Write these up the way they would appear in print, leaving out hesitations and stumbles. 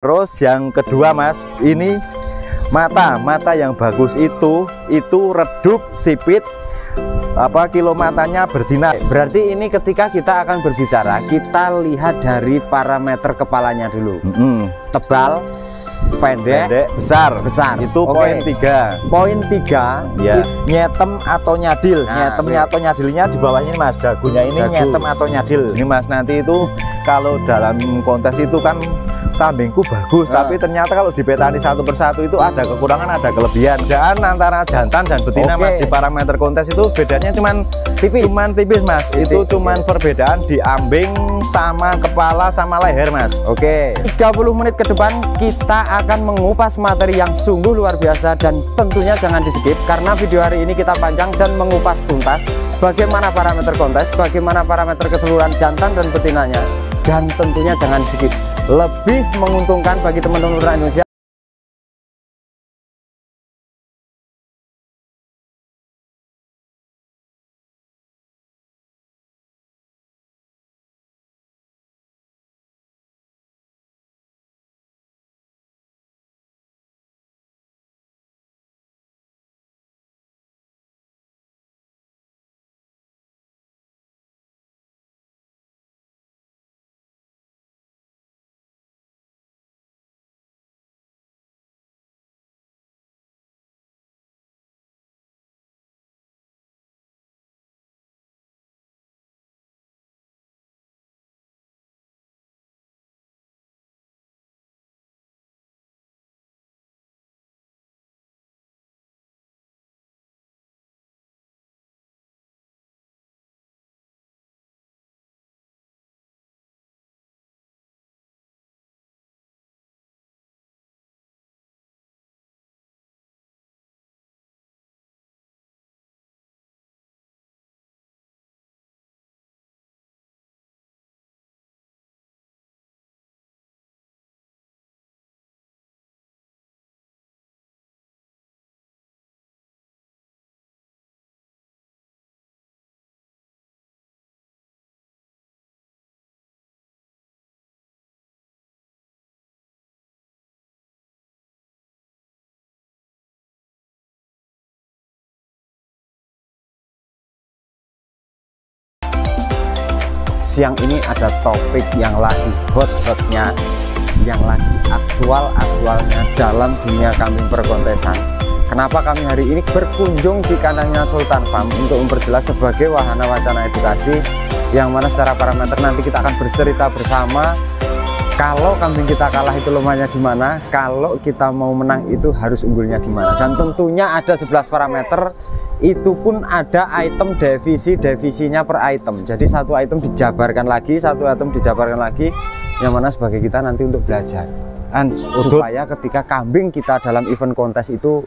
Terus yang kedua Mas, ini mata yang bagus itu redup, sipit, kilo matanya bersinar. Berarti ini ketika kita akan berbicara, kita lihat dari parameter kepalanya dulu. Tebal, pendek, besar. Itu poin 3. Poin 3 ya. Nyetem atau nyadil. Nyetemnya atau nyadilnya di bawah ini Mas, dagunya ini nyetem atau nyadil. Ini Mas, nanti itu kalau dalam kontes itu kan kambingku bagus, tapi ternyata kalau dipetani satu persatu itu ada kekurangan, ada kelebihan. Dan antara jantan dan betina Mas, di parameter kontes itu bedanya cuman tipis Mas. Itu cuman perbedaan di ambing sama kepala sama leher Mas. 30 menit ke depan kita akan mengupas materi yang sungguh luar biasa, dan tentunya jangan di skip karena video hari ini kita panjang dan mengupas tuntas bagaimana parameter kontes, bagaimana parameter keseluruhan jantan dan betinanya, dan tentunya jangan di skip. Lebih menguntungkan bagi teman-teman Indonesia. Siang ini ada topik yang lagi hot-hotnya, yang lagi aktualnya dalam dunia kambing perkontesan. Kenapa kami hari ini berkunjung di kandangnya Sultan Farm untuk memperjelas sebagai wahana wacana edukasi, yang mana secara parameter nanti kita akan bercerita bersama. Kalau kambing kita kalah itu lemahnya di mana, kalau kita mau menang itu harus unggulnya di mana, dan tentunya ada 11 parameter. Itu pun ada item divisinya per item. Jadi satu item dijabarkan lagi, yang mana sebagai kita nanti untuk belajar supaya ketika kambing kita dalam event kontes itu,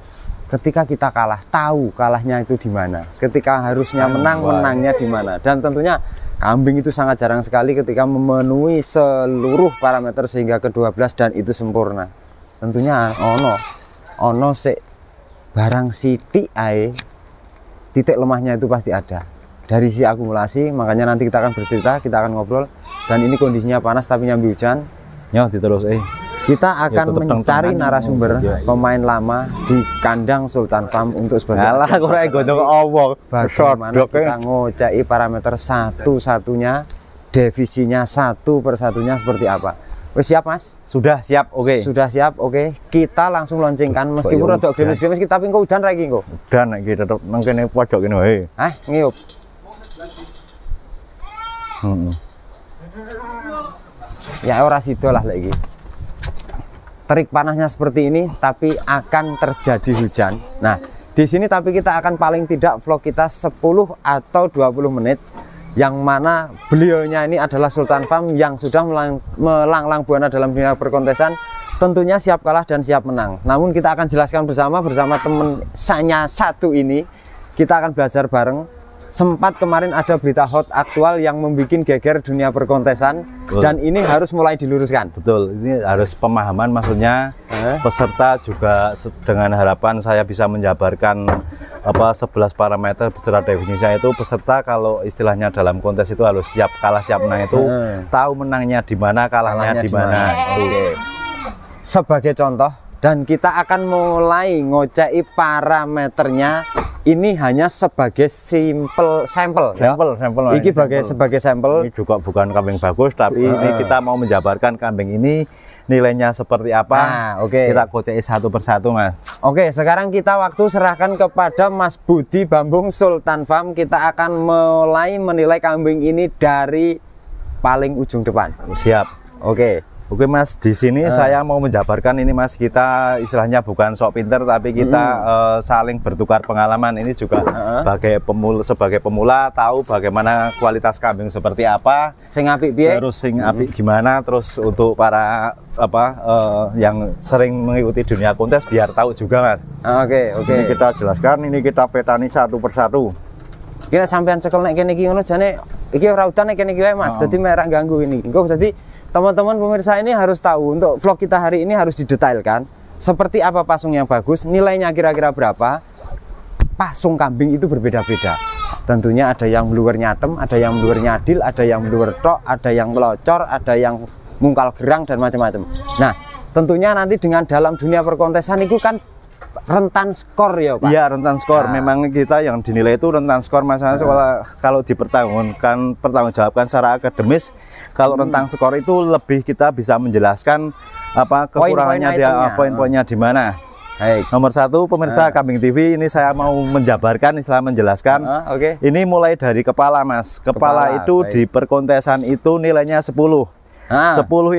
ketika kita kalah tahu kalahnya itu di mana, ketika harusnya menangnya di mana. Dan tentunya kambing itu sangat jarang sekali ketika memenuhi seluruh parameter sehingga ke-12 dan itu sempurna. Tentunya ono sik barang sithik ae, titik lemahnya itu pasti ada dari sisi akumulasi. Makanya nanti kita akan bercerita, kita akan ngobrol. Dan ini kondisinya panas tapi nyambi hujan ya, diterus kita akan mencari narasumber pemain lama di kandang Sultan Farm untuk sebagai bagaimana kita ngocei parameter satu-satunya, divisinya satu persatunya seperti apa. Siap Mas? Sudah siap, Sudah siap, Kita langsung launchingkan meskipun rada gerimis-gerimis, kita tapi engko udan ra iki engko. Udan nek iki tetep nang kene pojok kene wae. Ngiyup. Ya ora sida lah lek iki. Terik panasnya seperti ini tapi akan terjadi hujan. Nah, di sini tapi kita akan paling tidak vlog kita 10 atau 20 menit. Yang mana beliaunya ini adalah Sultan Farm yang sudah melanglang buana dalam dunia perkontesan, tentunya siap kalah dan siap menang. Namun kita akan jelaskan bersama teman saya satu ini, kita akan belajar bareng. Sempat kemarin ada berita hot aktual yang membuat geger dunia perkontesan. Dan ini harus mulai diluruskan. Betul, ini harus pemahaman, maksudnya peserta juga dengan harapan saya bisa menjabarkan 11 parameter beserta definisinya. Itu peserta kalau istilahnya dalam kontes itu harus siap kalah siap menang, itu tahu menangnya di mana, kalahnya di mana. sebagai contoh, dan kita akan mulai ngoceki parameternya. Ini hanya sebagai sampel ya? sampel Ini sebagai sampel. Ini juga bukan kambing bagus, tapi ini kita mau menjabarkan kambing ini nilainya seperti apa. Kita koceki satu persatu, Mas. Sekarang kita waktu serahkan kepada Mas Budi Bambung Sultan Farm. Kita akan mulai menilai kambing ini dari paling ujung depan. Siap. Oke Mas, di sini saya mau menjabarkan ini Mas, kita istilahnya bukan sok pinter, tapi kita saling bertukar pengalaman. Ini juga sebagai pemula tahu bagaimana kualitas kambing seperti apa, sing apik piye, terus sing apik gimana, terus untuk para yang sering mengikuti dunia kontes biar tahu juga Mas. Ini kita jelaskan, ini kita petani satu persatu. Kira sampean cekel nek kene iki ngono jane iki ora udan nek kene iki wae Mas, dadi merah ganggu ini. Engko dadi teman-teman pemirsa ini harus tahu, untuk vlog kita hari ini harus didetailkan seperti apa pasung yang bagus, nilainya kira-kira berapa. Pasung kambing itu berbeda-beda. Tentunya ada yang bluwer nyatem, ada yang bluwer nyadil, ada yang bluwer tok, ada yang melocor, ada yang mungkal gerang dan macam-macam. Nah, tentunya nanti dengan dalam dunia perkontesan itu kan rentan skor ya Pak? Iya, rentan skor. Memang kita yang dinilai itu rentan skor, masalahnya kalau pertanggungjawabkan secara akademis, kalau rentang skor itu lebih kita bisa menjelaskan apa kekurangannya dia, poin-poinnya di mana. Nomor satu, pemirsa Kambing TV, ini saya mau menjabarkan, menjelaskan. Ini mulai dari kepala Mas. Kepala itu di perkontesan itu nilainya 10. 10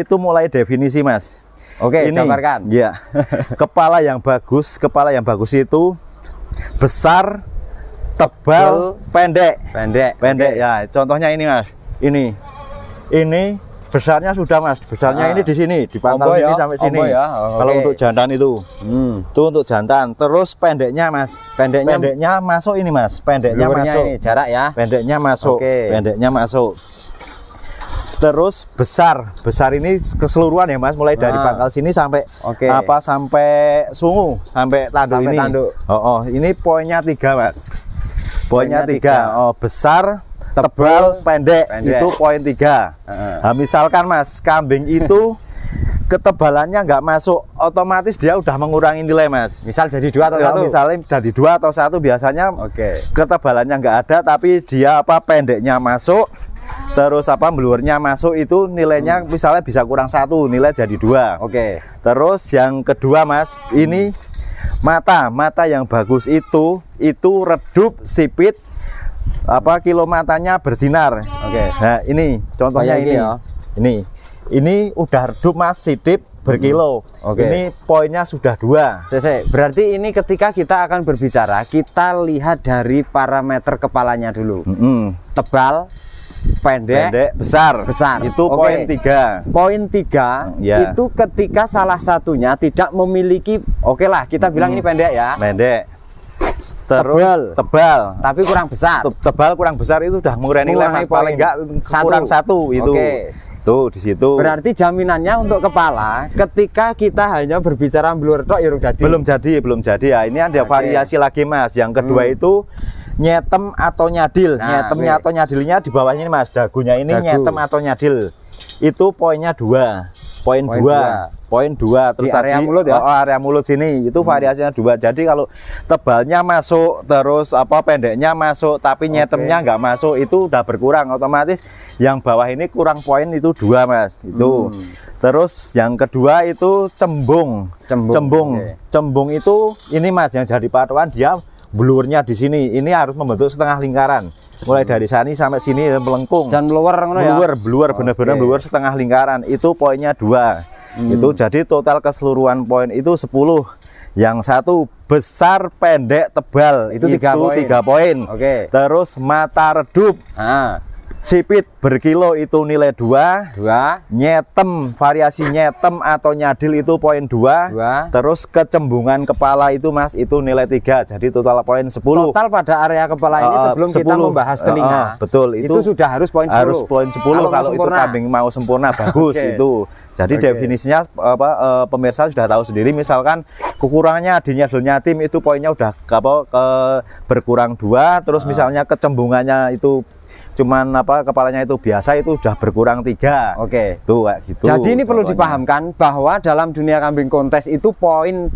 itu mulai definisi Mas. Ini jabarkan. Ya. Kepala yang bagus itu besar, tebal, pendek ya. Contohnya ini Mas. Ini besarnya sudah Mas. Besarnya ini di sini, di pangkal sini sampai sini. Kalau untuk jantan itu. Itu untuk jantan. Terus pendeknya Mas. Pendeknya masuk ini Mas. Pendeknya masuk. Ini jarak ya. Pendeknya masuk. Pendeknya masuk. Terus besar ini keseluruhan ya Mas, mulai dari pangkal sini sampai sampai sungu, sampai tanduk ini. Ini poinnya 3 Mas. Poinnya 3. Besar, tebal, pendek. Itu poin 3. Nah, misalkan Mas, kambing itu ketebalannya nggak masuk, otomatis dia udah mengurangi nilai Mas. Misal jadi 2 atau 1. Misalnya jadi 2 atau 1 biasanya ketebalannya nggak ada, tapi dia pendeknya masuk. Terus bluwernya masuk, itu nilainya misalnya bisa kurang 1, nilai jadi 2. Terus yang kedua Mas, ini mata yang bagus itu redup, sipit, kilo matanya bersinar. Nah ini contohnya ini udah redup Mas, sipit, berkilo. Ini poinnya sudah 2. Berarti ini ketika kita akan berbicara, kita lihat dari parameter kepalanya dulu. Tebal, pendek, besar. Itu poin 3. Poin 3 itu ketika salah satunya tidak memiliki, kita bilang ini pendek ya. Pendek. Terus tebal. Tapi kurang besar. Tebal kurang besar itu udah mengurangi nilai paling enggak kurang 1 itu. Tuh di situ. Berarti jaminannya untuk kepala ketika kita hanya berbicara bluwer tok ya belum jadi ya. Ini ada variasi lagi Mas. Yang kedua itu nyetem atau nyadil. Nyetemnya atau nyadilnya di bawahnya ini Mas, dagunya ini nyetem atau nyadil. Itu poinnya 2. Poin 2. Terus di area mulut ya. Area mulut sini itu variasinya 2. Jadi kalau tebalnya masuk, terus pendeknya masuk, tapi nyetemnya nggak masuk, itu udah berkurang otomatis. Yang bawah ini kurang poin itu 2 Mas. Itu. Terus yang kedua itu cembung. Cembung itu ini Mas, yang jadi patokan dia bluwernya di sini. Ini harus membentuk setengah lingkaran. Mulai dari sini sampai sini melengkung. Jangan bluwer bener-bener bluwer setengah lingkaran. Itu poinnya 2. Itu jadi total keseluruhan poin itu 10. Yang satu besar, pendek, tebal. Itu 3 poin. Terus mata redup. Sipit berkilo itu nilai 2. Nyetem, variasi nyetem atau nyadil itu poin 2. Terus kecembungan kepala itu Mas, itu nilai 3. Jadi total poin 10. Total pada area kepala ini sebelum 10. Kita membahas telinga. Betul, itu sudah harus poin 10. Harus poin 10 kalau itu kambing mau sempurna bagus itu. Jadi definisinya pemirsa sudah tahu sendiri. Misalkan kekurangannya di nyadilnya tim itu poinnya udah berkurang 2. Terus misalnya kecembungannya itu cuman apa kepalanya itu biasa itu udah berkurang 3. Oke. Tuh kayak gitu. Jadi ini perlu contohnya. dipahamkan bahwa dalam dunia kambing kontes itu poin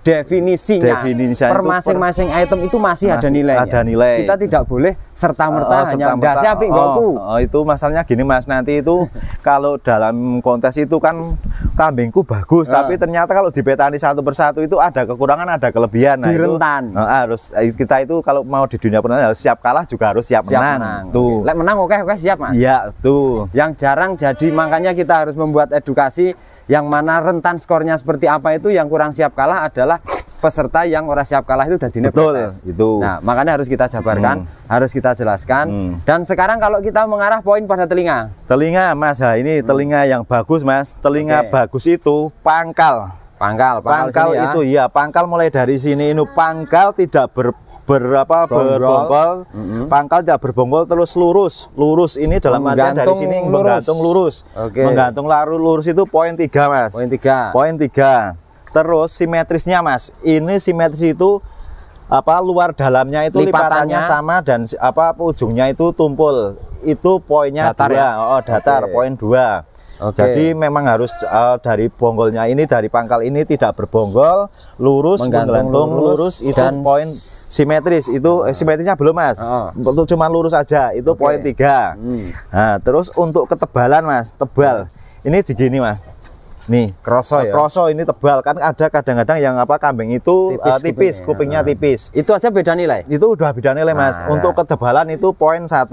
definisinya per masing-masing item itu masih ada nilainya. Ada nilai. Kita tidak boleh serta-merta hanya dasi api goku. Itu masalahnya gini Mas, nanti itu kalau dalam kontes itu kan kambingku bagus, tapi ternyata kalau dipetani satu persatu itu ada kekurangan, ada kelebihan. Di rentan. Harus kita itu kalau mau di dunia pertandingan harus siap kalah juga harus siap menang. Tuh. Lek menang oke siap Mas. Iya, tuh. Yang jarang jadi makanya kita harus membuat edukasi yang mana rentan skornya seperti apa itu, yang kurang siap kalah adalah peserta yang orang siap kalah itu jadi protes. Itu. Nah, makanya harus kita jabarkan, harus kita jelaskan. Dan sekarang kalau kita mengarah poin pada telinga. Telinga Mas, ini telinga yang bagus Mas. Telinga bagus itu pangkal. Pangkal ya. Itu ya, pangkal mulai dari sini ini pangkal tidak berbonggol, pangkal tidak berbonggol terus lurus ini dalam artian dari sini menggantung lurus. Menggantung lurus itu poin 3 Mas. Poin 3. Terus simetrisnya Mas, ini simetris itu luar dalamnya itu lipatannya sama dan ujungnya itu tumpul, itu poinnya datar 2 ya? Datar. Poin 2. Jadi memang harus dari bonggolnya ini, dari pangkal ini tidak berbonggol, lurus, menggantung lurus itu dan poin simetris. Itu simetrisnya belum Mas, untuk cuma lurus aja itu poin 3. Nah terus untuk ketebalan Mas, tebal ini begini Mas, nih kroso ini tebal kan, ada kadang-kadang yang kambing itu tipis kupingnya tipis, itu aja beda nilai, itu udah beda nilai Mas. Untuk ketebalan itu poin 1.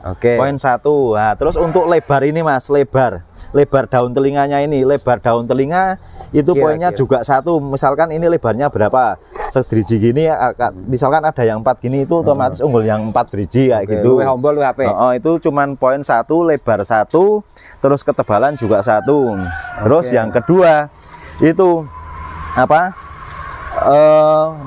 Poin 1. Nah, terus untuk lebar ini Mas, lebar daun telinganya ini, lebar daun telinga itu poinnya juga 1. Misalkan ini lebarnya berapa, sedriji gini, misalkan ada yang 4 gini, itu otomatis unggul yang 4 driji kayak gitu. Itu cuman poin 1, lebar 1, terus ketebalan juga 1. Terus yang kedua itu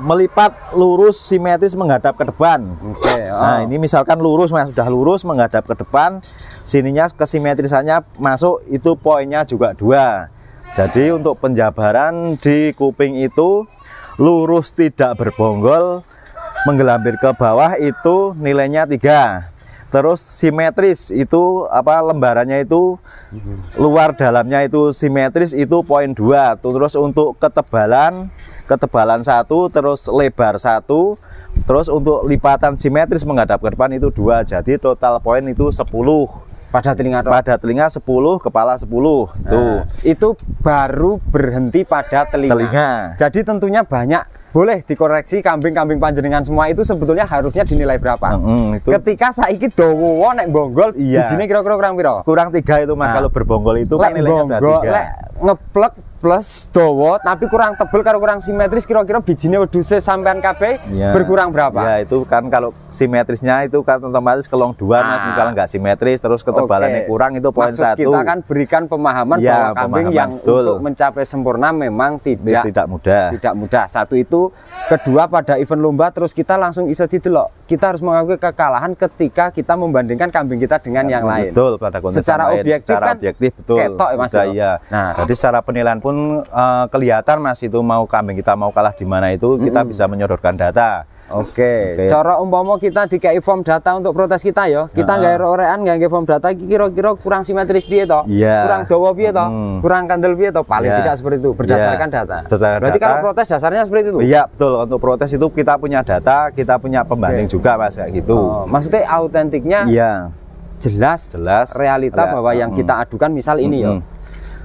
melipat lurus simetris menghadap ke depan. Nah ini misalkan lurus Mas, sudah lurus menghadap ke depan, sininya kesimetrisannya masuk, itu poinnya juga 2. Jadi untuk penjabaran di kuping itu lurus tidak berbonggol menggelambir ke bawah itu nilainya 3. Terus simetris itu lembarannya itu luar dalamnya itu simetris itu poin 2. Terus untuk ketebalan 1, terus lebar 1, terus untuk lipatan simetris menghadap ke depan itu 2. Jadi total poin itu 10. Pada telinga 10, kepala 10. Tuh. Itu baru berhenti pada telinga. Jadi tentunya banyak. Boleh dikoreksi, kambing-kambing panjenengan semua itu sebetulnya harusnya dinilai berapa? Ketika saiki dawa nek bonggol, bijinya kira-kira kurang piro? Kurang 3 itu Mas. Kalau berbonggol itu kan nilainya udah 3. Ngeplek plus dawa tapi kurang tebel karo kurang simetris, kira-kira bijinya wedhuse sampean kabeh berkurang berapa? Ya itu kan kalau simetrisnya itu kan otomatis kelong 2 Mas, misalnya nggak simetris terus ketebalannya kurang itu poin 1. Kita kan berikan pemahaman bahwa kambing yang untuk mencapai sempurna memang tidak mudah. Satu itu. Kedua, pada event lomba terus kita langsung bisa didelok. Kita harus mengakui kekalahan ketika kita membandingkan kambing kita dengan yang lain. Betul, pada kontes secara lain. objektif secara kan objektif betul. Ketok ya Mas. Nah, jadi secara penilaian pun kelihatan Mas, itu mau kambing kita mau kalah di mana itu kita bisa menyodorkan data. Cara umpama kita dikai form data untuk protes kita ya, kita nggak orean nggak form data kira-kira kurang simetris piye toh, kurang dawa piye toh, kurang kandel piye toh, paling tidak seperti itu berdasarkan data. Berarti kalau protes dasarnya seperti itu. Iya betul, untuk protes itu kita punya data, kita punya pembanding juga Mas, kayak gitu. Maksudnya autentiknya jelas realita bahwa yang kita adukan misal ini ya,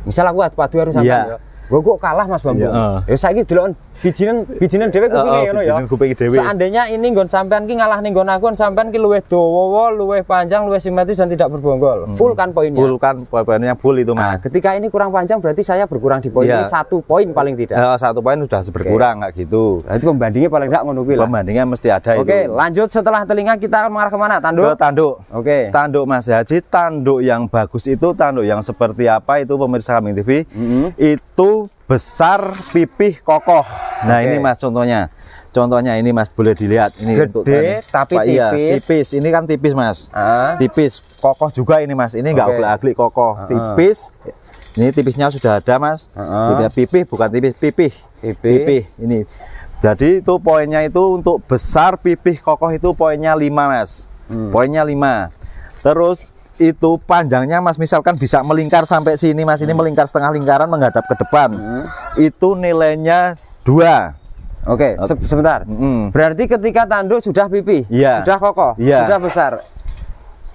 misal aku padu harus sampai ya, gue kalah Mas Bambang. Ya saiki delok bijinan dhewe kupinge ngono ya. Seandainya ini nggon sampean ki ngalah ning nggon aku, sampean ki luwih dawa, luwih panjang, luwih simetris dan tidak berbonggol. Full kan poinnya. Full kan poinnya full itu Mas. Ketika ini kurang panjang berarti saya berkurang di poin ini 1 poin paling tidak. 1 poin sudah berkurang kayak gitu. Berarti pembandingnya paling enggak ngono kuwi lah. Pembandingnya mesti ada itu. Lanjut setelah telinga kita akan mengarah kemana? Tanduk? Ke tanduk. Tanduk Mas Haji, tanduk yang bagus itu tanduk yang seperti apa itu pemirsa Kambing TV? Itu besar, pipih, kokoh. Nah ini Mas contohnya ini Mas, boleh dilihat ini gede tapi tipis. Ini kan tipis Mas, tipis, kokoh juga ini Mas. Ini enggak aglik kokoh, tipis. Ini tipisnya sudah ada Mas. Pipih bukan tipis, pipih ini. Jadi itu poinnya itu untuk besar, pipih, kokoh itu poinnya 5 Mas. Poinnya 5. Terus itu panjangnya Mas misalkan bisa melingkar sampai sini Mas, ini melingkar setengah lingkaran menghadap ke depan. Itu nilainya 2. Oke, sebentar. Berarti ketika tanduk sudah pipih, sudah kokoh, sudah besar.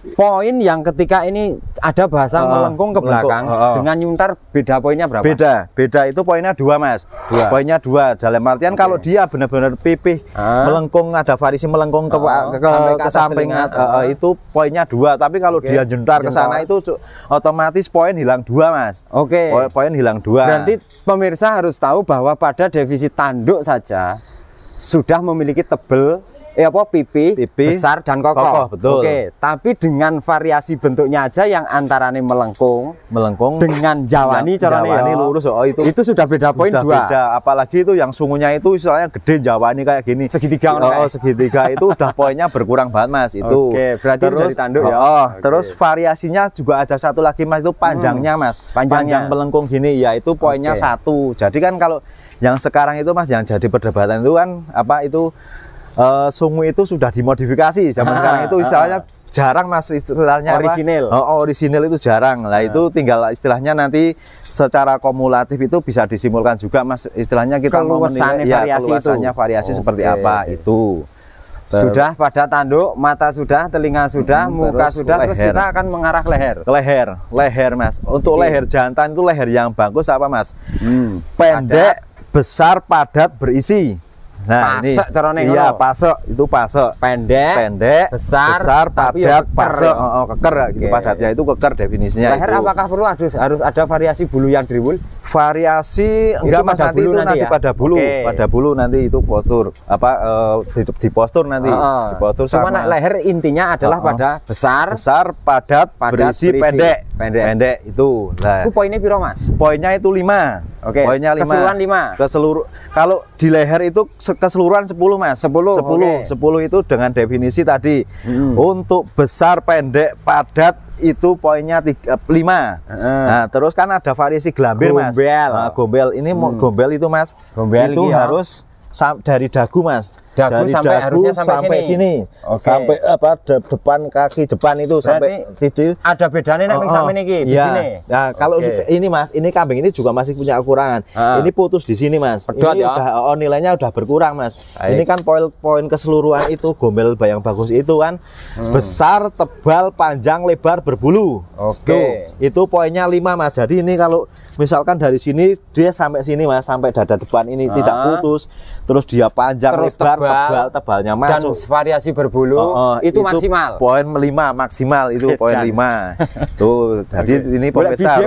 Poin yang ketika ini ada bahasa melengkung ke belakang dengan nyuntar, beda poinnya berapa? Beda itu poinnya 2 Mas. Poinnya 2 dalam artian kalau dia benar-benar pipih melengkung, ada variasi melengkung ke samping, itu poinnya 2. Tapi kalau dia juntar ke sana itu otomatis poin hilang 2 Mas. Poin hilang 2. Berarti pemirsa harus tahu bahwa pada defisit tanduk saja sudah memiliki tebel pipi besar dan kokoh. Betul. Tapi dengan variasi bentuknya aja yang antaranya melengkung dengan jawani lurus, itu sudah beda poin 2. Apalagi itu yang sungunya itu istilahnya gede, jawani kayak gini segitiga. Segitiga itu udah poinnya berkurang banget Mas itu. Berarti dari tanduk terus variasinya juga ada satu lagi Mas, itu panjangnya Mas. Panjang melengkung gini ya, itu poinnya 1. Jadi kan kalau yang sekarang itu Mas, yang jadi perdebatan itu kan sungu itu sudah dimodifikasi. Zaman sekarang itu istilahnya jarang Mas, istilahnya orisinil itu jarang. Lah itu tinggal istilahnya nanti secara kumulatif itu bisa disimpulkan juga Mas, istilahnya kita mau menilai keluasannya variasi seperti apa itu. Sudah pada tanduk, mata sudah, telinga sudah, muka sudah, terus kita akan mengarah ke leher Mas. Untuk leher jantan itu leher yang bagus apa Mas? Pendek, besar, padat, berisi. Nah, pasek ini pasek itu pasek. Pendek, besar, padat, pasek, keker gitu. Padatnya itu keker definisinya. Leher itu. Apakah perlu harus ada variasi bulu yang driwul? Variasi enggak Mas, nanti itu nanti pada bulu, pada bulu nanti itu postur di postur nanti. Di postur sama. Cuma leher intinya adalah pada besar, padat, berisi, pendek itu. Nah, itu poinnya piro Mas? Poinnya itu 5. Poinnya 5. Keseluruhan 5. Kalau di leher itu keseluruhan 10 Mas. 10 itu dengan definisi tadi. Untuk besar, pendek, padat itu poinnya 5. Nah, terus kan ada variasi gelambir Mas. Gombel ini gombel itu Mas. Itu harus dari dagu Mas. Dagu harusnya sampai sini. Sampai depan kaki depan itu. Berarti sampai ada bedanya nek sampai niki di sini. Nah, kalau ini Mas, ini kambing ini juga masih punya kekurangan. Ini putus di sini Mas. Ini udah nilainya udah berkurang Mas. Ini kan poin keseluruhan itu gombel yang bagus itu kan besar, tebal, panjang, lebar, berbulu. Itu poinnya 5 Mas. Jadi ini kalau misalkan dari sini dia sampai sini Mas, sampai dada depan ini tidak putus, terus dia panjang, lebar, tebalnya masuk, dan variasi berbulu itu maksimal. Poin 5 maksimal itu poin 5. Tuh, jadi ini pemirsa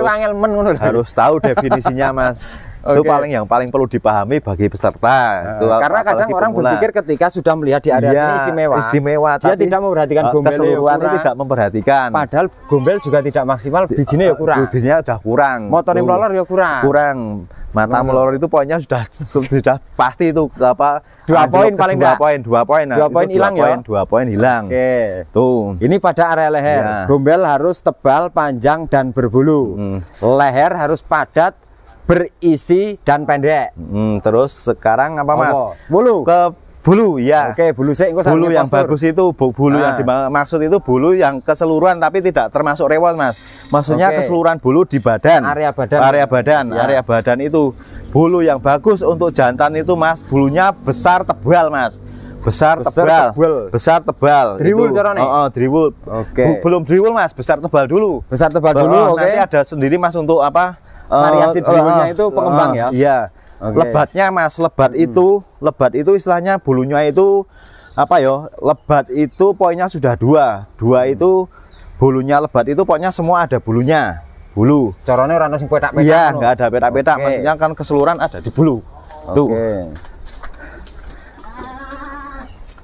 harus tahu definisinya Mas. Itu yang paling perlu dipahami bagi peserta. Karena kadang orang berpikir ketika sudah melihat di area sini istimewa, dia tidak memperhatikan gombel keseluruhan, tidak memperhatikan. Padahal gombel juga tidak maksimal, bijinya ya kurang. Bijinya udah kurang. Motornya melolor ya kurang. Mata melolor itu poinnya sudah pasti itu 2 poin paling enggak. 2 poin. 2 poin hilang ya. 2 poin hilang. Tuh. Ini pada area leher. Gombel harus tebal, panjang dan berbulu. Leher harus padat, berisi dan pendek. Terus sekarang apa Mas? Bulu. Ke bulu ya. Bulu bulu yang bagus itu bulu yang dimaksud itu bulu yang keseluruhan tapi tidak termasuk rewol Mas. Maksudnya keseluruhan bulu di badan. Area badan itu bulu yang bagus untuk jantan itu Mas, bulunya besar tebal Mas. Besar tebal. Driwul carane. Driwul. Belum driwul Mas, besar tebal dulu. Nanti ada sendiri Mas untuk apa? Variasi driwulnya itu pengembang ya. Iya. Lebatnya Mas, lebat itu istilahnya bulunya itu apa ya? Lebat itu poinnya sudah 2. 2 itu bulunya lebat itu pokoknya semua ada bulunya. Bulu. Caranya orang sing petak-petak. Iya, enggak ada petak-petak. Maksudnya kan keseluruhan ada di bulu. Tuh.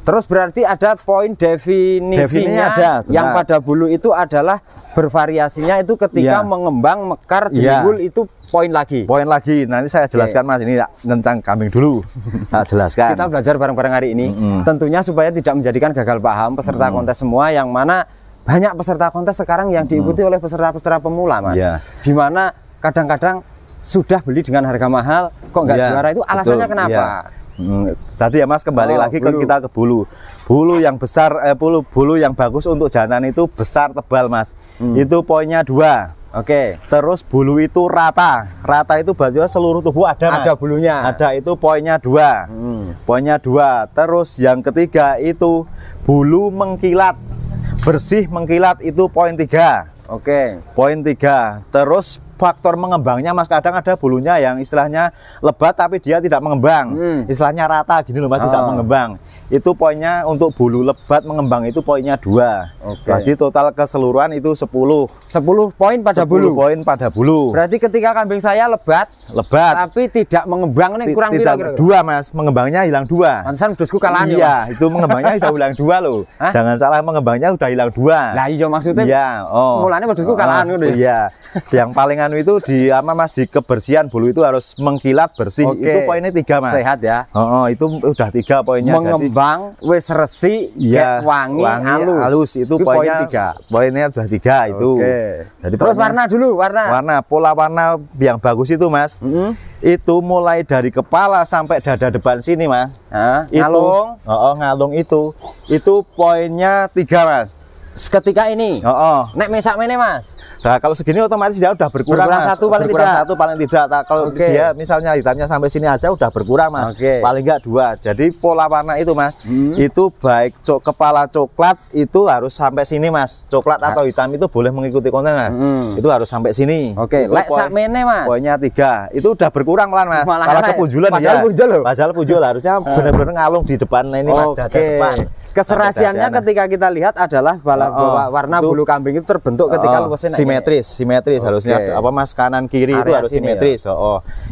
Terus berarti ada poin definisinya yang pada bulu itu adalah bervariasinya itu ketika mengembang, mekar, driwul itu poin lagi. Nanti saya jelaskan Mas, ini ngencang kambing dulu. Saya jelaskan. Kita belajar bareng-bareng hari ini. Tentunya supaya tidak menjadikan gagal paham peserta kontes semua, yang mana banyak peserta kontes sekarang yang diikuti oleh peserta-peserta pemula Mas. Dimana kadang-kadang sudah beli dengan harga mahal kok nggak juara, itu alasannya kenapa? Tadi ya Mas kembali lagi ke kita ke bulu. Bulu yang besar, bulu yang bagus untuk jantan itu besar tebal Mas. Itu poinnya 2. Oke. Terus bulu itu rata. Rata itu berarti seluruh tubuh ada Mas. Ada bulunya. Ada, itu poinnya 2. Poinnya 2. Terus yang ketiga itu bulu mengkilat. Bersih mengkilat itu poin 3. Oke. Poin 3. Terus faktor mengembangnya Mas, kadang ada bulunya yang istilahnya lebat tapi dia tidak mengembang. Istilahnya rata gini loh Mas, tidak mengembang. Itu poinnya untuk bulu lebat mengembang itu poinnya 2. Jadi total keseluruhan itu 10. 10 poin pada 10 bulu. poin pada bulu. Berarti ketika kambing saya lebat tapi tidak mengembang nih kurang tidak 2 Mas, mengembangnya hilang 2. Pantesan bosku kalah nih. Iya, itu mengembangnya sudah hilang 2 loh. Jangan salah, mengembangnya sudah hilang 2. Lah iya maksudnya. Iya, mulanya bosku kalahan ngono ya. Iya. Yang paling anu itu di apa Mas, di kebersihan bulu itu harus mengkilat bersih. Itu poinnya 3 Mas. Sehat ya. Itu udah 3 poinnya. Mengembang, wis resi, ya, wangi, halus. Itu poinnya 3. Poinnya sudah 3 itu. Jadi terus warna dulu, warna. Pola warna yang bagus itu Mas. Itu mulai dari kepala sampai dada depan sini Mas. Ngalung. Ngalung itu poinnya 3 Mas. Ketika ini. Nek mesak mene Mas. Nah, kalau segini otomatis dia udah berkurang Mas. Satu paling tidak. Kalau dia misalnya hitamnya sampai sini aja udah berkurang Mas. Paling enggak 2. Jadi pola warna itu Mas, itu baik kepala coklat itu harus sampai sini Mas. Coklat atau hitam itu boleh mengikuti konten Mas. Itu harus sampai sini. Lek sakmene Mas. Poinnya 3. Itu udah berkurang pelan Mas. Malah kepunjulan ya. Padahal punjul harusnya benar-benar ngalung di depan ini Mas, dada depan. Keserasiannya ketika kita lihat adalah bahwa warna bulu kambing itu terbentuk ketika luwesnya simetris harusnya apa Mas, kanan kiri itu harus simetris.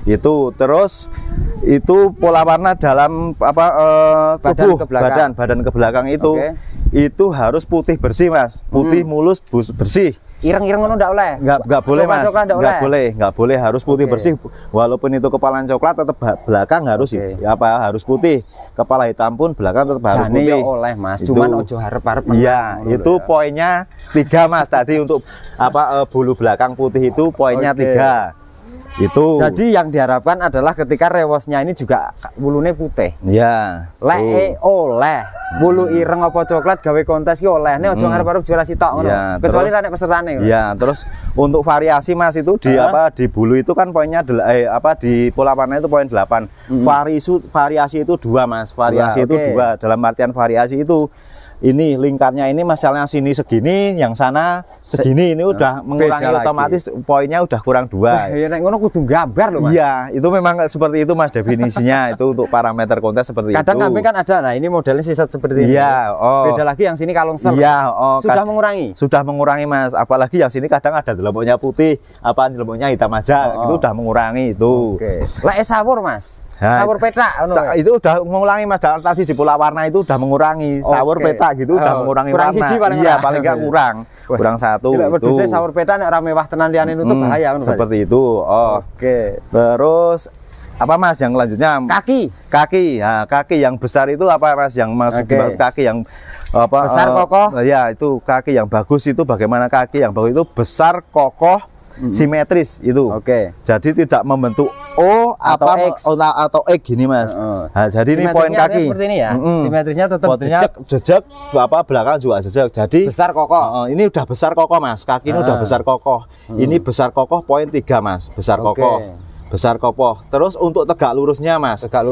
Itu terus itu pola warna dalam apa tubuh badan ke belakang itu harus putih bersih Mas, putih mulus bersih. Ireng-ireng ngono ndak oleh. Enggak boleh Mas. Enggak boleh, harus putih bersih. Walaupun itu kepala coklat tetap belakang harus harus putih. Kepala hitam pun belakang tetap harus putih. Ya oleh Mas, cuman ojo harap-harap. Iya, itu poinnya 3 Mas. Tadi untuk apa bulu belakang putih itu poinnya 3. Itu. Jadi yang diharapkan adalah ketika rewosnya ini juga bulunya putih. Iya. Lek oleh bulu ireng apa coklat gawe kontes ki oleh. Nek ojo ngarep-arep juara sitok ngono. Kecuali nek pesertane. Iya, terus untuk variasi Mas itu di di bulu itu kan poinnya di pola warna itu poin 8. Variasi itu 2 Mas. Variasi itu 2. Dalam artian variasi itu ini lingkarnya ini masalahnya sini segini, yang sana segini, ini udah mengurangi otomatis poinnya udah kurang 2. Ya nek ngono kudu gambar loh Mas. Iya, itu memang seperti itu Mas definisinya. Itu untuk parameter kontes seperti kadang itu. Kadang kambing kan ada, nah ini modelnya sisat seperti ini. Iya, beda lagi yang sini kalung ser. Iya, sudah mengurangi. Sudah mengurangi Mas, apalagi yang sini kadang ada jelemboknya putih, jelemboknya hitam aja, itu udah mengurangi itu. Lek sawur Mas. Sawur petak itu udah mengurangi Mas. Tadi di pola warna itu udah mengurangi. Sawur petak gitu udah mengurangi kurang warna. Iya, paling enggak kurang 1 itu. Sawur petak nek ora mewah tenan liyane nutup bahaya seperti itu. Terus apa Mas yang selanjutnya? Kaki. Nah, kaki yang besar itu apa Mas? Yang masuk kaki yang apa? Besar kokoh. Ya, itu kaki yang bagus itu bagaimana kaki yang bagus itu besar kokoh. Simetris itu. Jadi tidak membentuk O atau X gini Mas. Nah, jadi ini poin kaki. Seperti ini ya. Simetrisnya tetap jejak belakang juga jejak. Jadi besar kokoh. Ini udah besar kokoh Mas. Kaki ini udah besar kokoh. Ini besar kokoh poin 3 Mas. Besar kokoh. Besar kokoh. Terus untuk tegak lurusnya Mas. Tegak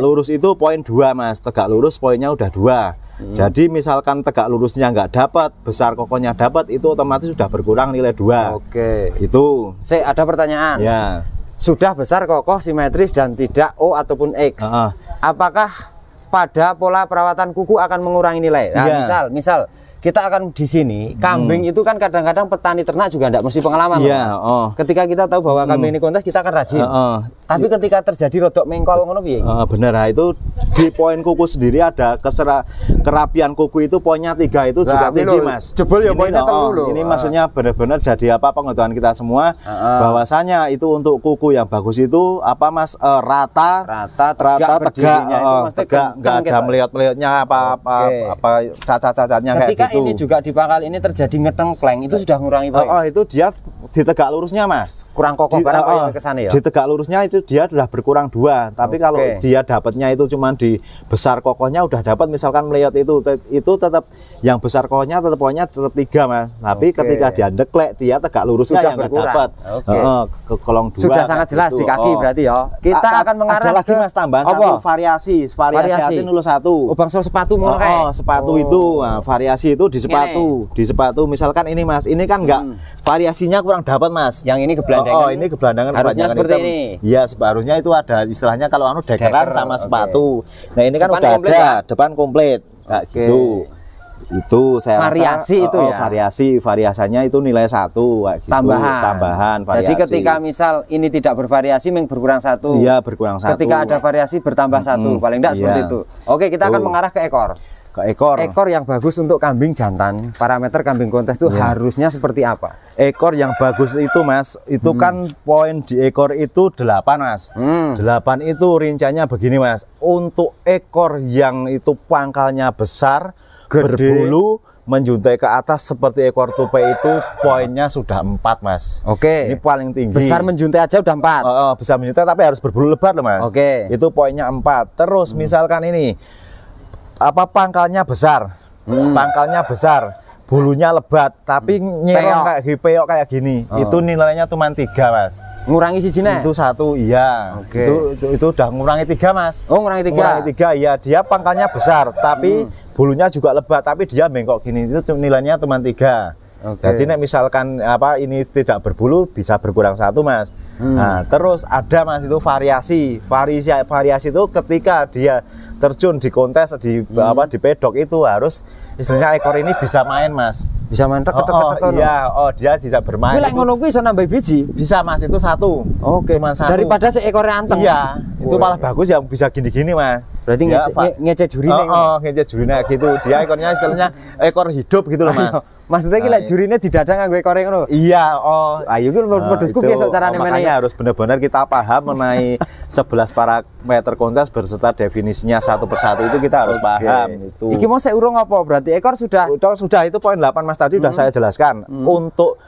lurus itu poin 2 Mas. Tegak lurus poinnya udah 2. Jadi misalkan tegak lurusnya nggak dapat, besar kokohnya dapat, itu otomatis sudah berkurang nilai 2. Itu. Ada pertanyaan. Ya. Sudah besar kokoh simetris dan tidak O ataupun X. Apakah pada pola perawatan kuku akan mengurangi nilai? Nah, misal kita akan di sini kambing itu kan kadang-kadang petani ternak juga tidak mesti pengalaman. Ketika kita tahu bahwa kambing ini kontes kita akan rajin. Tapi ketika terjadi rodok mengkol ngono piye? Benar, itu di poin kuku sendiri ada kerapian kuku itu poinnya 3 itu juga tinggi Mas. Jebol ya poinnya terlalu. Ini maksudnya benar-benar jadi apa pengetahuan kita semua bahwasanya itu untuk kuku yang bagus itu apa Mas, rata tegak, nggak ada melihat-melihatnya apa cacat-cacatnya kayak gitu. ini juga di pangkal ini terjadi ngetengkleng, itu sudah ngurangi poin. Itu dia di tegak lurusnya Mas. Kurang kokoh barang ke sana ya. Di tegak lurusnya itu dia sudah berkurang 2. Tapi kalau dia dapatnya itu cuma di besar kokohnya udah dapat, misalkan melihat itu tetap yang besar kokohnya tetap poinnya tetap 3 Mas. Tapi ketika dia ndeklek, dia tegak lurusnya sudah yang enggak dapat. Ke kolong 2. Sudah sangat jelas di kaki berarti ya. Kita akan mengarah lagi Mas, tambahan satu variasi hati 01. Bangsa sepatu mau kayak. Sepatu itu. Nah, variasi itu di sepatu. Di sepatu misalkan ini Mas, ini kan enggak variasinya kurang dapat Mas. Yang ini gebelandangan. Ini gebelandangan harusnya seperti hitam. Ini. Iya, harusnya itu ada istilahnya kalau dekeran sama sepatu. Nah, ini kan depan udah ada ya? Depan komplit. Nah, gitu. Itu saya variasi rasa, itu ya. Variasinya itu nilai 1 gitu. Tambahan variasi. Jadi ketika misal ini tidak bervariasi berkurang 1. Iya, berkurang 1. Ketika ada variasi bertambah 1, paling tidak seperti itu. Oke, kita akan mengarah ke ekor. Ekor yang bagus untuk kambing jantan, parameter kambing kontes itu harusnya seperti apa? Ekor yang bagus itu Mas, itu kan poin di ekor itu 8 Mas. 8 itu rinciannya begini Mas. Untuk ekor yang itu pangkalnya besar, berbulu, menjuntai ke atas seperti ekor tupai itu poinnya sudah 4 Mas. Oke. Ini paling tinggi. Besar menjuntai aja udah 4. Besar menjuntai tapi harus berbulu lebat loh Mas. Oke. Itu poinnya 4. Terus misalkan ini pangkalnya besar. Pangkalnya besar, bulunya lebat tapi nyerong peok kayak gini. Itu nilainya cuma 3 Mas. Ngurangi sijine. Itu 1, iya. Itu udah ngurangi 3 Mas. Oh, ngurangi 3. Ngurangi 3 ya, dia pangkalnya besar tapi bulunya juga lebat tapi dia bengkok gini. Itu nilainya cuma 3. Jadi misalkan ini tidak berbulu bisa berkurang 1 Mas. Nah, terus ada Mas itu variasi itu ketika dia terjun di kontes di pedok itu harus istilahnya ekor ini bisa main Mas. Bisa main iya, dia bisa bermain. Lek ngono kuwi iso nambah biji. Bisa Mas, itu 1. Cuman 1. Daripada seekornya anteng. Iya, itu malah bagus yang bisa gini-gini Mas. Berarti ngece jurine. Ngece jurine gitu. Dia ekornya istilahnya ekor hidup gitu loh Mas. Maksudnya ki lek jurine didadang nganggo ekore ngono. Iya, ayo ki modusku piye sok carane meneh. Makanya harus benar-benar kita paham mengenai 11 parameter kontes berserta definisinya satu persatu itu kita harus paham itu. Iki mau saya urung apa? Berarti ekor sudah itu poin 8 Mas tadi udah saya jelaskan. Untuk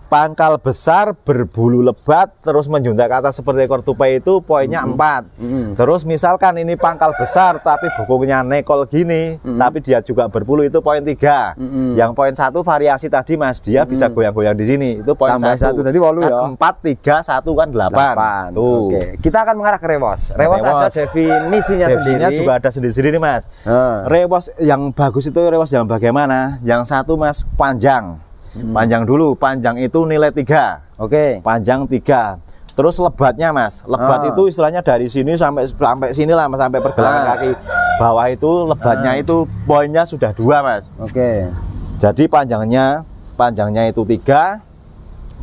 pangkal besar berbulu lebat terus menjuntai ke atas seperti ekor tupai itu poinnya 4. Terus misalkan ini pangkal besar tapi bokongnya nekol gini tapi dia juga berbulu itu poin 3. Yang poin 1 variasi tadi Mas, dia bisa goyang-goyang di sini itu poin 1. Tadi 8 ya. 4 3 1 kan 8. Tuh. Oke. Kita akan mengarah ke rewos. Rewos ada definisinya sendiri. juga ada sendiri-sendiri Mas. Rewos yang bagus itu rewos yang bagaimana? Yang 1 Mas panjang. Panjang dulu, panjang itu nilai 3. Oke. Panjang 3. Terus lebatnya Mas, lebat itu istilahnya dari sini sampai sini lah Mas, sampai pergelangan kaki bawah itu lebatnya itu poinnya sudah 2 Mas. Oke. Jadi panjangnya itu 3,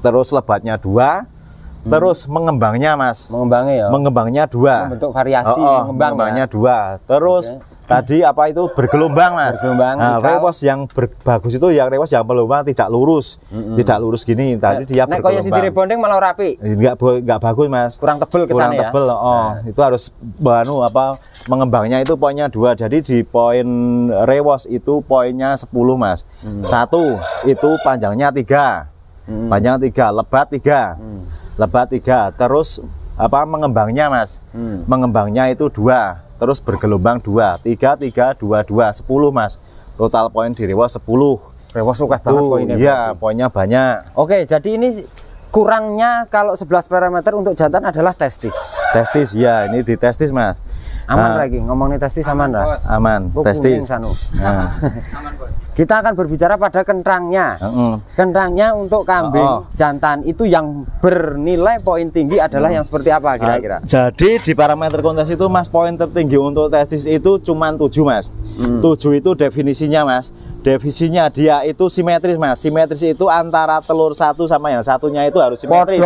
terus lebatnya 2, terus mengembangnya Mas. Mengembangnya 2. Bentuk variasi mengembangnya 2. Terus tadi itu bergelombang Mas. Nah, rewos yang bagus itu yang rewos yang bergelombang tidak lurus. Tidak lurus gini. Tadi dia bergelombang. Nek kaya sitire bondeng malah rapi. Enggak bagus Mas. Kurang tebel kesana ya. Kurang tebel. Itu harus mengembangnya itu poinnya 2. Jadi di poin rewos itu poinnya 10 Mas. 1 itu panjangnya 3. Panjang 3, lebat 3. Lebat 3. Terus mengembangnya Mas. Mengembangnya itu 2. Terus bergelombang 2, 3, 3, 2, 2, 10 Mas. Total poin di rewos 10. Rewos suka banget poinnya. Iya, poinnya banyak. Oke, jadi ini kurangnya kalau 11 parameter untuk jantan adalah testis. Testis, ya ini di testis Mas. Aman lagi, ngomongin testis aman lah. Aman, testis. Aman Bos. Kita akan berbicara pada kentrangnya. Kentrangnya untuk kambing jantan itu yang bernilai poin tinggi adalah yang seperti apa kira-kira? Jadi di parameter kontes itu Mas, poin tertinggi untuk testis itu cuma 7 Mas. 7 itu definisinya Mas. Definisinya dia itu simetris Mas. Simetris itu antara telur satu sama yang satunya itu harus simetris.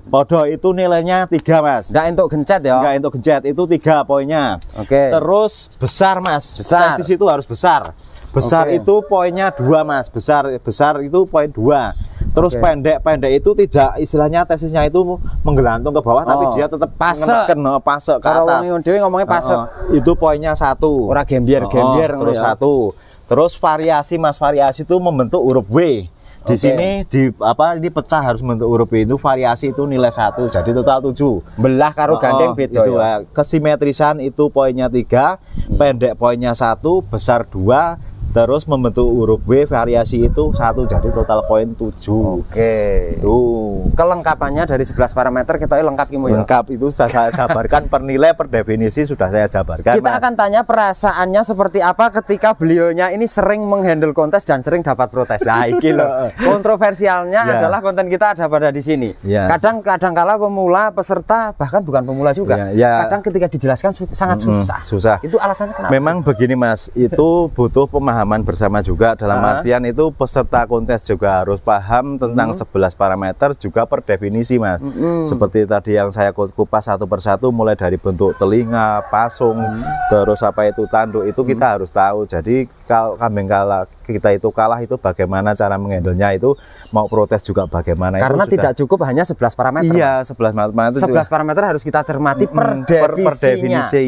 Podo itu nilainya 3 Mas. Enggak untuk gencet ya? Enggak untuk gencet, itu 3 poinnya. Oke. Terus besar Mas. Testis itu harus besar. Besar itu poinnya 2 Mas. Besar itu poin 2. Terus pendek itu tidak, istilahnya testisnya itu menggelantung ke bawah tapi dia tetap pasek ke atas. Kalau ngomongnya pasek. Itu poinnya 1. Ora gembier Terus 1. Terus variasi Mas, variasi itu membentuk huruf W. Di sini ini pecah harus membentuk huruf W, itu variasi itu nilai 1, jadi total 7. Belah karo gandeng beda itu, ya. Kesimetrisan itu poinnya 3, pendek poinnya 1, besar 2, terus membentuk huruf W variasi itu 1, jadi total poin 7. Oke. Tuh. Kelengkapannya dari 11 parameter kita lengkap ya. Lengkap itu saya jabarkan per nilai per definisi sudah saya jabarkan. Kita akan tanya perasaannya seperti apa ketika beliaunya ini sering menghandle kontes dan sering dapat protes. Nah, iki loh. Kontroversialnya adalah konten kita ada pada di sini. Kadang-kala pemula, peserta, bahkan bukan pemula juga. Kadang ketika dijelaskan sangat susah. Itu alasannya kenapa? Memang begini Mas, itu butuh pemahaman bersama juga, dalam artian itu peserta kontes juga harus paham tentang 11 parameter juga per definisi Mas. Seperti tadi yang saya kupas satu persatu, mulai dari bentuk telinga, pasung, terus apa itu tanduk, itu kita harus tahu. Jadi kalau kambing kita itu kalah itu bagaimana cara mengendalnya, itu mau protes juga bagaimana. Karena itu tidak cukup hanya 11 parameter. Iya, 11 parameter. 11 parameter harus kita cermati per definisi.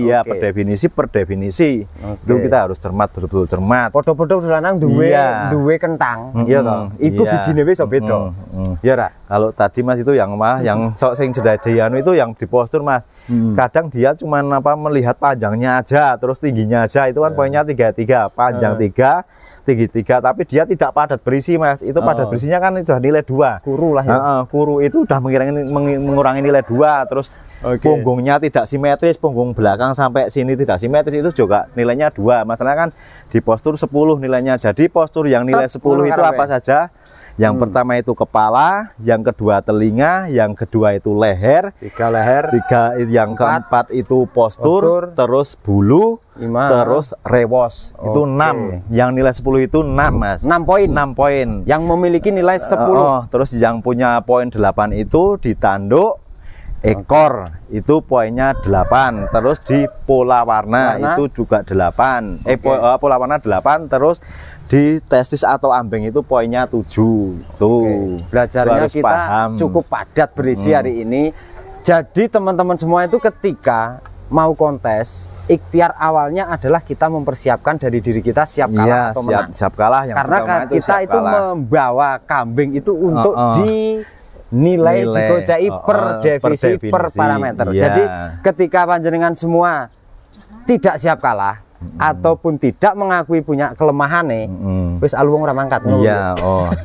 Per definisi. Itu kita harus cermat, betul-betul cermat. Foto-foto lanang duwe kentang, iya toh. Iku bijine wis beda. Ya ra. Kalau tadi Mas itu yang sok sing jedadian itu yang di postur Mas. Kadang dia cuman melihat panjangnya aja, terus tingginya aja, itu kan poinnya 3, panjang 3, tinggi 3, tapi dia tidak padat berisi Mas. Itu padat berisinya kan sudah nilai 2. Kuru lah ya. Kuru itu udah mengurangi nilai 2, terus punggungnya tidak simetris, punggung belakang sampai sini tidak simetris, itu juga nilainya 2. Masalahnya kan di postur 10 nilainya. Jadi postur yang nilai 10 itu apa saja? Yang pertama itu kepala, yang kedua telinga, yang kedua itu leher, 3 leher, yang keempat itu postur, terus bulu, 5, terus rewos. Itu 6. Yang nilai 10 itu 6 Mas. 6 poin. 6 poin. Yang memiliki nilai 10. Terus yang punya poin 8 itu di tanduk, ekor, itu poinnya 8. Terus di pola warna itu juga 8. Pola warna 8, terus di testis atau ambeng itu poinnya 7. Tuh. Belajarnya kita cukup padat berisi hari ini. Jadi teman-teman semua itu ketika mau kontes, ikhtiar awalnya adalah kita mempersiapkan dari diri kita siap kalah atau menang. Siap kalah. Karena kita itu membawa kambing itu untuk dinilai, digocai per definisi, per parameter. Jadi ketika panjenengan semua tidak siap kalah, ataupun tidak mengakui punya kelemahan nih, wis aluwung ora mangkat. Iya,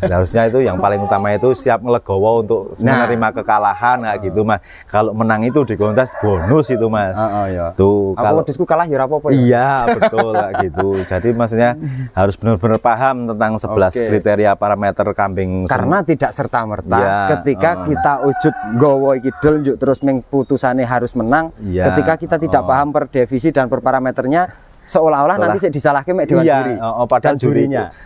harusnya itu yang paling utama itu siap ngelegowo untuk menerima kekalahan kayak gitu Mas. Kalau menang itu di kontes bonus itu Mas. Tuh, kalau wedhusku kalah ya ora apa-apa ya. Iya, betul kayak gitu. Jadi maksudnya harus benar-benar paham tentang 11 kriteria parameter kambing. Karena tidak serta-merta ketika kita ujud nggawa iki del terus ming putusane harus menang, ketika kita tidak paham per definisi dan per parameternya, seolah-olah nanti disalahkan mek dewan juri. Padahal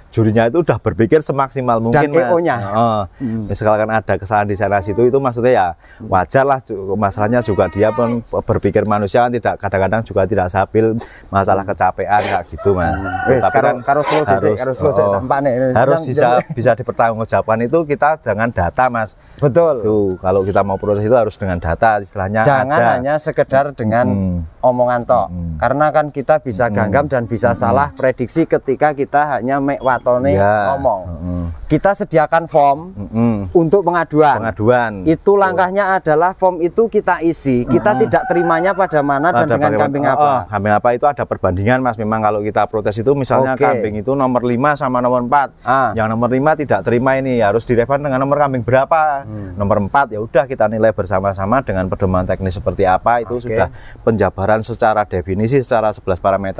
jurinya itu udah berpikir semaksimal mungkin dan Mas. Misalkan ada kesalahan di sana situ, itu maksudnya ya wajar lah. Masalahnya juga dia pun berpikir manusia kan tidak, kadang-kadang juga tidak stabil, masalah kecapean kayak gitu Mas. Tapi kan harus bisa dipertanggungjawabkan itu kita dengan data Mas. Betul. Tuh, kalau kita mau proses itu harus dengan data, istilahnya jangan hanya sekedar dengan omongan toh. Karena kan kita bisa ganggam dan bisa salah prediksi ketika kita hanya mek watone ngomong. Kita sediakan form untuk pengaduan. Itu langkahnya adalah form itu kita isi. Kita tidak terimanya pada mana dan dengan kambing apa. Kambing apa itu ada perbandingan Mas. Memang kalau kita protes itu misalnya kambing itu nomor 5 sama nomor 4. Yang nomor 5 tidak terima, ini harus direfan dengan nomor kambing berapa. Nomor 4 ya udah kita nilai bersama-sama dengan pedoman teknis seperti apa, itu sudah penjabaran secara definisi, secara 11 parameter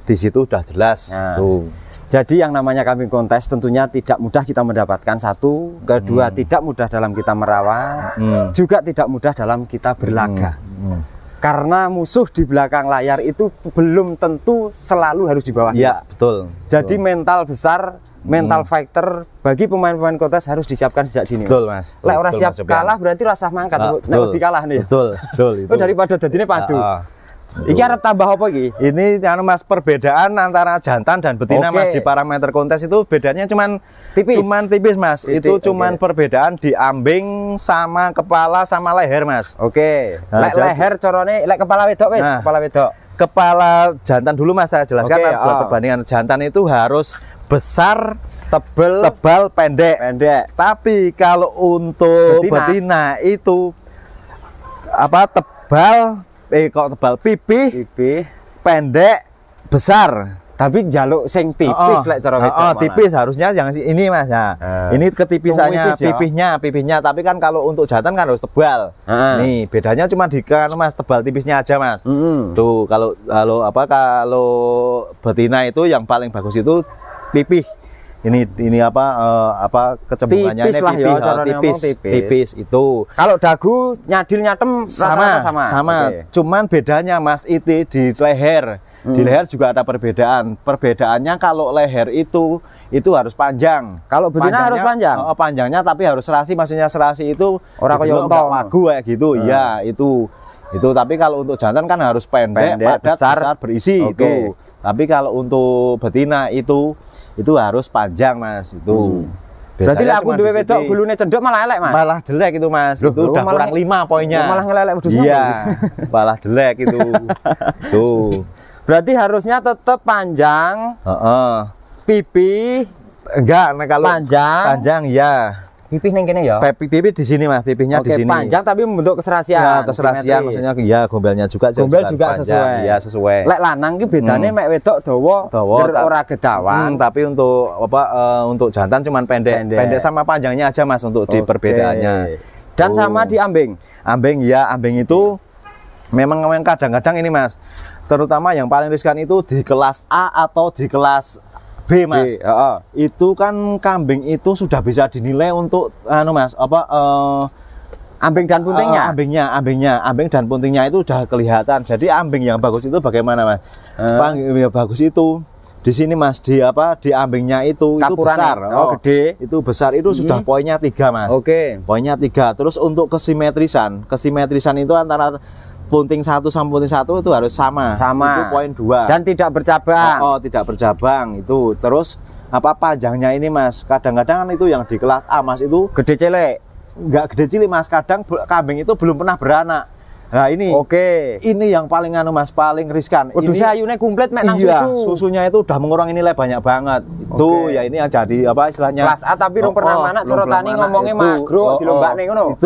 di situ sudah jelas. Tuh. Jadi yang namanya kambing kontes tentunya tidak mudah kita mendapatkan. Satu, kedua tidak mudah dalam kita merawat, juga tidak mudah dalam kita berlaga. Karena musuh di belakang layar itu belum tentu selalu harus di bawah. Iya, betul. Jadi mental besar, mental fighter bagi pemain-pemain kontes harus disiapkan sejak dini. Betul Mas. Lek ora siap kalah berarti rasa mangkat. Nek dikalah nih. Betul itu. Daripada dadine padu. Iki arep tambah apa iki? Ini Mas, perbedaan antara jantan dan betina Mas di parameter kontes itu bedanya cuman tipis Mas. Itu cuman perbedaan di ambing sama kepala sama leher Mas. Lek leher corone, lek kepala wedok wis, kepala wedok. kepala jantan dulu Mas, saya jelaskan. Oke, buat perbandingan jantan itu harus besar, tebal, pendek. Tapi kalau untuk betina itu apa, tebal, kok tebal, pipih, pendek, besar. Tapi jaluk sing tipis lek cara wedok. Tipis harusnya yang ini Mas. Nah, ini ketipisannya pipihnya, tapi kan kalau untuk jantan kan harus tebal. Nih, bedanya cuma di kan Mas, tebal tipisnya aja Mas. Tuh, kalau betina itu yang paling bagus itu pipih. Ini apa kecembungannya ini tipis itu. Kalau dagu nyadil nyatem sama. Cuman bedanya Mas itu di leher. Di leher juga ada perbedaan. Perbedaannya kalau leher itu harus panjang. Kalau betina harus panjang. Panjangnya tapi harus serasi, maksudnya serasi itu orang kaya ontong wagu kayak gitu. Iya, itu. Tapi kalau untuk jantan kan harus pendek padat, besar, berisi itu. Tapi kalau untuk betina itu harus panjang Mas, itu. Berarti lah aku duwe wedok gulune cendhek malah elek Mas. Malah jelek itu Mas. Itu udah kurang 5 poinnya. Malah ngelelek wedhus. Iya. Malah jelek itu. Tuh. Berarti harusnya tetap panjang. Pipi enggak, nah kalau panjang ya. Pipih neng kene ya. Pipih di sini Mas, pipihnya di sini. Panjang tapi membentuk keserasian. Ya, keserasian maksudnya ya gombelnya juga sesuai. Iya, sesuai. Lek lanang ki bedane mek wedok dawa ora gedawan. Tapi untuk untuk jantan cuman pendek sama panjangnya aja Mas untuk di perbedaannya. Dan sama di ambing. Ambing itu memang kadang-kadang ini Mas, terutama yang paling riskan itu di kelas A atau di kelas B Mas. Itu kan kambing itu sudah bisa dinilai untuk Mas, ambing dan puntingnya. Ambing dan puntingnya itu udah kelihatan. Jadi ambing yang bagus itu bagaimana Mas? Yang bagus itu di sini Mas, di ambingnya itu besar. Gede. Itu besar, itu sudah poinnya 3 Mas. Poinnya 3. Terus untuk kesimetrisan itu antara punting 1 sama punting 1 itu harus sama. Itu poin 2. Dan tidak bercabang. Tidak bercabang itu. Terus panjangnya ini Mas, kadang-kadang itu yang di kelas A Mas itu gede cilik. Enggak gede cilik Mas, kadang kambing itu belum pernah beranak. Nah ini, ini yang paling Mas, paling riskan. Udah sayune komplit mek nang susu. Susunya itu udah mengurangi nilai banyak banget. Itu ya ini yang jadi istilahnya kelas A tapi belum pernah anak corotani ngomongnya magro dilombakne ngono.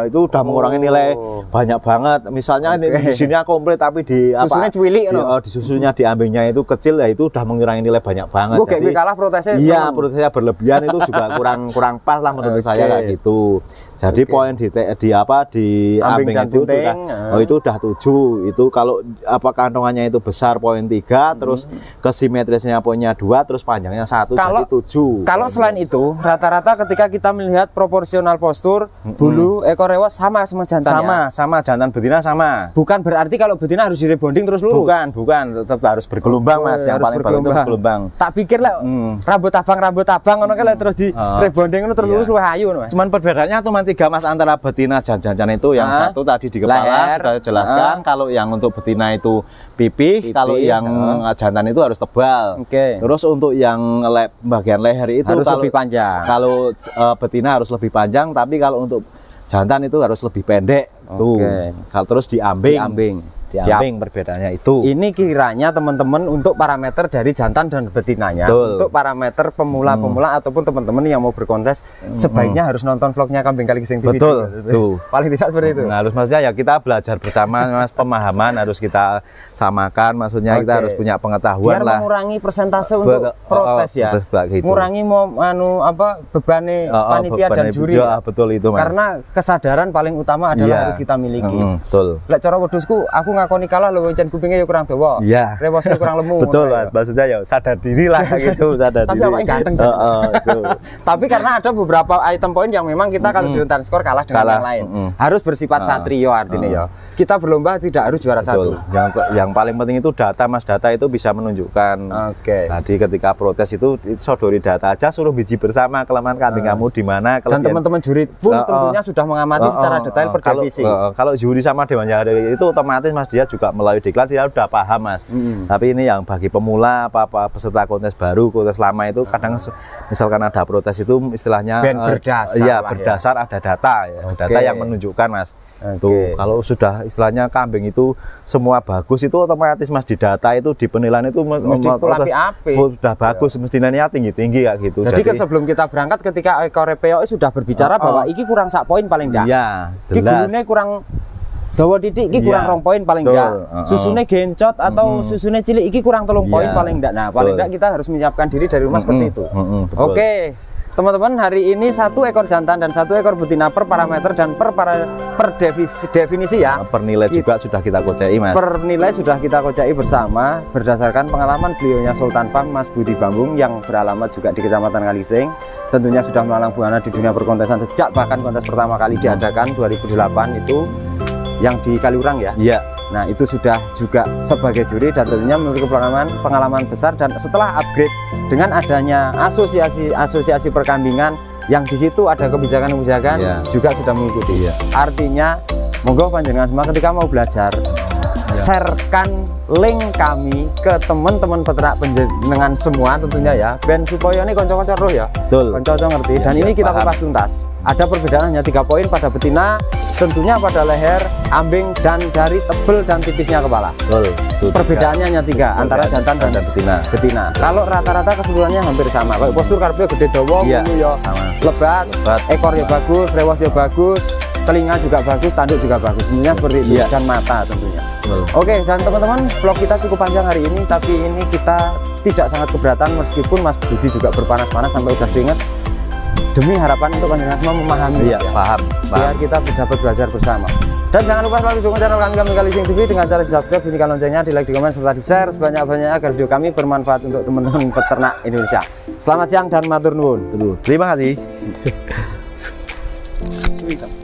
Itu udah mengurangi nilai banyak banget. Misalnya di sini komplit tapi di susunya cuwilik di susunya di ambingnya itu kecil, ya itu udah mengurangi nilai banyak banget. Jadi kalah protesnya. Iya, protesnya berlebihan itu juga kurang pas lah menurut saya kayak gitu. Jadi poin di ambing itu udah 7. Itu kalau kantongannya itu besar poin 3, terus kesimetrisnya poinnya 2, terus panjangnya 1, jadi 7. Kalau selain itu rata-rata ketika kita melihat proporsional postur, bulu ekor hewan sama jantannya. Sama jantan betina sama. Bukan berarti kalau betina harus direbonding terus lurus. Bukan, tetap harus bergelombang Mas. Yang paling bagus itu bergelombang. Tak pikir lah rambut abang ngono kan terus di rebonding terus lurus luwih ayu Mas. Cuman perbedaannya cuma 3 Mas antara betina dan jantan itu. Yang satu tadi di kepala sudah jelaskan. Kalau yang untuk betina itu pipih, kalau yang jantan itu harus tebal. Terus untuk yang bagian leher itu harus lebih panjang. Kalau betina harus lebih panjang, tapi kalau untuk jantan itu harus lebih pendek. Tuh. Kalau terus di ambing perbedaannya itu. Ini kiranya teman-teman untuk parameter dari jantan dan betinanya. Untuk parameter pemula-pemula ataupun teman-teman yang mau berkontes, sebaiknya harus nonton vlognya Kambing Kali Gising TV. Tuh. Paling tidak seperti itu. Nah, harus maksudnya ya kita belajar bersama Mas, pemahaman harus kita samakan, maksudnya kita harus punya pengetahuan biar lah. mengurangi persentase untuk protes ya. Mengurangi bebane panitia dan juri. Betul itu Mas. Karena kesadaran paling utama adalah harus kita miliki. Betul. Lek cara wedhusku aku ngakoni kalah lho, encen kupingnya ya kurang dawa. Rewosnya kurang lemu. Betul Mas, maksudnya ya sadar diri lah gitu, sadar diri. Tapi apa ganteng. Tapi karena ada beberapa item poin yang memang kita kalau di rentan skor kalah dengan yang lain. Harus bersifat satrio artinya ya. Kita berlomba tidak harus juara satu. Yang paling penting itu data Mas, data itu bisa menunjukkan. Tadi ketika protes itu sodori data aja, suruh biji bersama kelemahan kambing kamu di mana. Dan teman-teman juri pun tentunya sudah mengamati secara detail per divisi. Kalau juri sama dewan juri itu otomatis Mas, dia juga melalui diklat dia udah paham Mas. Tapi ini yang bagi pemula peserta kontes baru, kontes lama itu kadang misalkan ada protes itu istilahnya berdasar. Iya, berdasar ada data ya. Data yang menunjukkan Mas. Tuh, kalau sudah istilahnya kambing itu semua bagus itu otomatis Mas di data itu di penilaian itu sudah bagus, mesti nilainya tinggi kayak gitu. Jadi sebelum kita berangkat ketika ekor POI sudah berbicara bahwa iki kurang sak poin paling enggak. Iya, jelas. Iki kurang dawa titik iki kurang 2 poin paling enggak. Susune gencot atau susune cilik iki kurang 3 poin paling enggak. Nah, paling enggak kita harus menyiapkan diri dari rumah seperti itu. Oke. Teman-teman, hari ini 1 ekor jantan dan 1 ekor betina per parameter dan per definisi ya. Per nilai juga sudah kita kocai Mas. Per nilai sudah kita kocai bersama berdasarkan pengalaman beliaunya Sultan Farm Mas Budi Bambung yang beralamat juga di Kecamatan Kalising. Tentunya sudah melalang buana di dunia perkontesan sejak bahkan kontes pertama kali diadakan 2008 itu yang di Kaliurang ya. Iya. Nah, itu sudah juga sebagai juri dan tentunya memiliki pengalaman besar, dan setelah upgrade dengan adanya asosiasi perkambingan yang di situ ada kebijakan-kebijakan juga sudah mengikuti. Artinya monggo panjenengan semua ketika mau belajar sharekan link kami ke teman-teman peternak penjenengan semua tentunya ya, ben supaya ini konco-konco roh ya. Betul. Konco-konco ngerti. Dan ini kita kupas tuntas. Ada perbedaan hanya 3 poin pada betina, tentunya pada leher, ambing, dan dari tebel dan tipisnya kepala. Betul. Perbedaannya hanya 3 antara jantan dan betina. Kalau rata-rata keseluruhannya hampir sama. Kayak postur karpio gede dawa, lebat, ekor ya bagus, rewas ya bagus, telinga juga bagus, tanduk juga bagus. Sebenarnya seperti itu, dan mata tentunya. Oke, dan teman-teman, vlog kita cukup panjang hari ini, tapi ini kita tidak sangat keberatan meskipun Mas Budi juga berpanas-panas sampai udah keringet, demi harapan untuk panjenengan semua memahami. Paham. Biar kita dapat belajar bersama. Dan jangan lupa selalu dukung channel kami Kalising TV dengan cara di subscribe, bunyikan loncengnya, di like, di komen, serta di share sebanyak-banyaknya agar video kami bermanfaat untuk teman-teman peternak Indonesia. Selamat siang dan matur nuwun. Terima kasih.